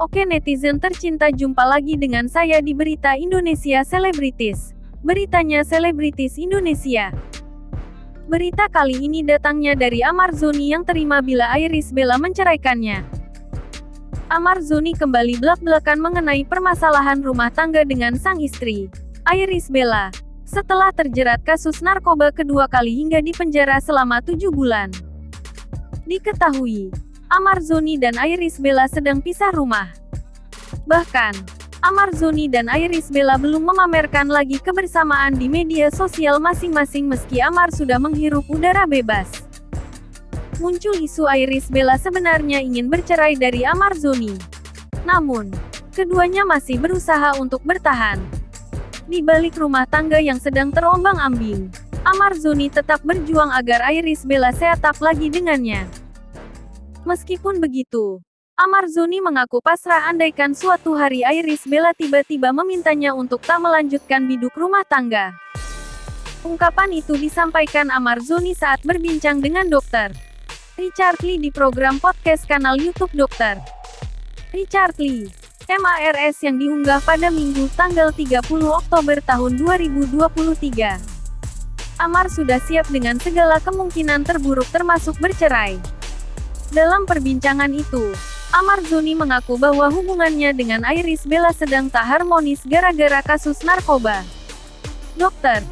Oke netizen tercinta, jumpa lagi dengan saya di Berita Indonesia Selebritis. Beritanya Selebritis Indonesia. Berita kali ini datangnya dari Amar Zoni yang terima bila Iris Bella menceraikannya. Amar Zoni kembali blak-blakan mengenai permasalahan rumah tangga dengan sang istri, Iris Bella, setelah terjerat kasus narkoba kedua kali hingga dipenjara selama 7 bulan. Diketahui, Amar Zoni dan Iris Bella sedang pisah rumah. Bahkan, Amar Zoni dan Iris Bella belum memamerkan lagi kebersamaan di media sosial masing-masing meski Amar sudah menghirup udara bebas. Muncul isu Iris Bella sebenarnya ingin bercerai dari Amar Zoni. Namun, keduanya masih berusaha untuk bertahan. Di balik rumah tangga yang sedang terombang-ambing, Amar Zoni tetap berjuang agar Iris Bella seatap lagi dengannya. Meskipun begitu, Amar Zoni mengaku pasrah andaikan suatu hari Iris Bella tiba-tiba memintanya untuk tak melanjutkan biduk rumah tangga. Ungkapan itu disampaikan Amar Zoni saat berbincang dengan Dr. Richard Lee di program podcast kanal YouTube Dr. Richard Lee, MARS yang diunggah pada Minggu tanggal 30 Oktober tahun 2023. Amar sudah siap dengan segala kemungkinan terburuk termasuk bercerai. Dalam perbincangan itu, Amar Zoni mengaku bahwa hubungannya dengan Iris Bella sedang tak harmonis gara-gara kasus narkoba. Dr.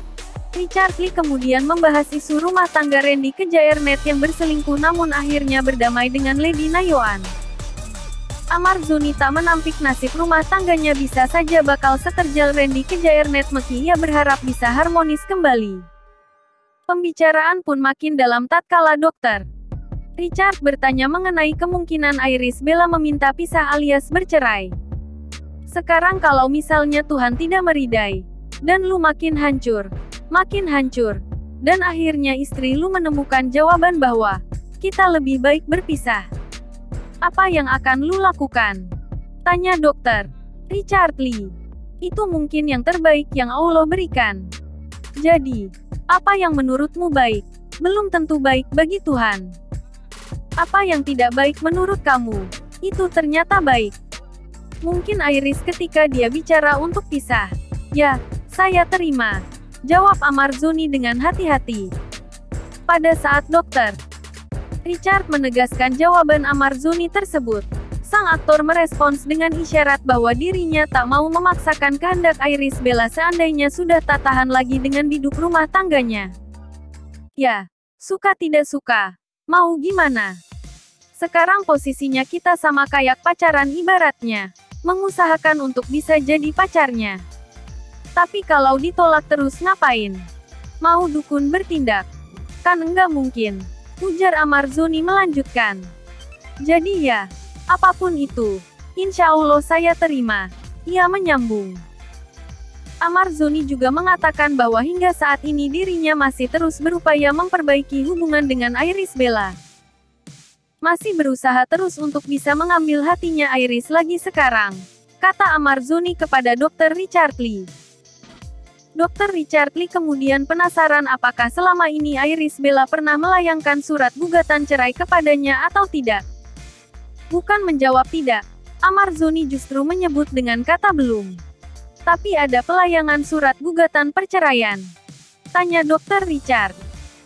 Richard Lee kemudian membahas isu rumah tangga Randy Kejaernet yang berselingkuh namun akhirnya berdamai dengan Lady Nayoan. Amar Zoni tak menampik nasib rumah tangganya bisa saja bakal seterjal Randy Kejaernet meski ia berharap bisa harmonis kembali. Pembicaraan pun makin dalam tatkala Dr. Richard bertanya mengenai kemungkinan Iris Bella meminta pisah alias bercerai. Sekarang kalau misalnya Tuhan tidak meridai, dan lu makin hancur, dan akhirnya istri lu menemukan jawaban bahwa, kita lebih baik berpisah. Apa yang akan lu lakukan? Tanya Dr. Richard Lee. Itu mungkin yang terbaik yang Allah berikan. Jadi, apa yang menurutmu baik, belum tentu baik bagi Tuhan. Apa yang tidak baik menurut kamu, itu ternyata baik. Mungkin Iris ketika dia bicara untuk pisah. Ya, saya terima. Jawab Amar Zoni dengan hati-hati. Pada saat Dr. Richard menegaskan jawaban Amar Zoni tersebut, sang aktor merespons dengan isyarat bahwa dirinya tak mau memaksakan kehendak Iris Bella seandainya sudah tak tahan lagi dengan biduk rumah tangganya. Ya, suka tidak suka, mau gimana? Sekarang posisinya kita sama kayak pacaran ibaratnya, mengusahakan untuk bisa jadi pacarnya. Tapi kalau ditolak terus ngapain? Mau dukun bertindak? Kan enggak mungkin, ujar Amar Zoni melanjutkan. Jadi ya, apapun itu, insya Allah saya terima. Ia menyambung. Amar Zoni juga mengatakan bahwa hingga saat ini dirinya masih terus berupaya memperbaiki hubungan dengan Iris Bella. Masih berusaha terus untuk bisa mengambil hatinya Iris lagi sekarang, kata Amar Zoni kepada Dr. Richard Lee. Dr. Richard Lee kemudian penasaran apakah selama ini Iris Bella pernah melayangkan surat gugatan cerai kepadanya atau tidak. Bukan menjawab tidak, Amar Zoni justru menyebut dengan kata belum. Tapi ada pelayangan surat gugatan perceraian? Tanya Dr. Richard.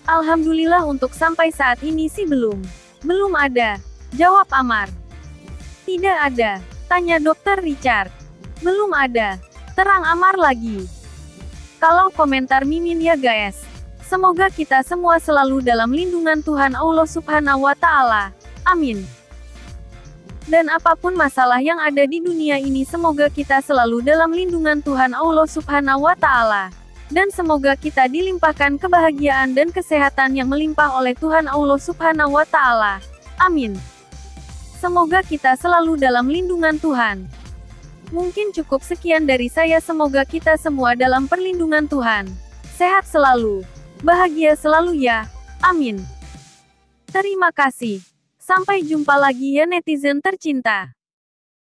Alhamdulillah untuk sampai saat ini sih belum. Belum ada, jawab Amar. Tidak ada, tanya Dr. Richard. Belum ada, terang Amar lagi. Kalau komentar Mimin ya guys. Semoga kita semua selalu dalam lindungan Tuhan Allah Subhanahu wa Ta'ala. Amin. Dan apapun masalah yang ada di dunia ini, semoga kita selalu dalam lindungan Tuhan Allah Subhanahu wa Ta'ala. Dan semoga kita dilimpahkan kebahagiaan dan kesehatan yang melimpah oleh Tuhan Allah Subhanahu wa Ta'ala. Amin. Semoga kita selalu dalam lindungan Tuhan. Mungkin cukup sekian dari saya, semoga kita semua dalam perlindungan Tuhan. Sehat selalu. Bahagia selalu ya. Amin. Terima kasih. Sampai jumpa lagi ya netizen tercinta.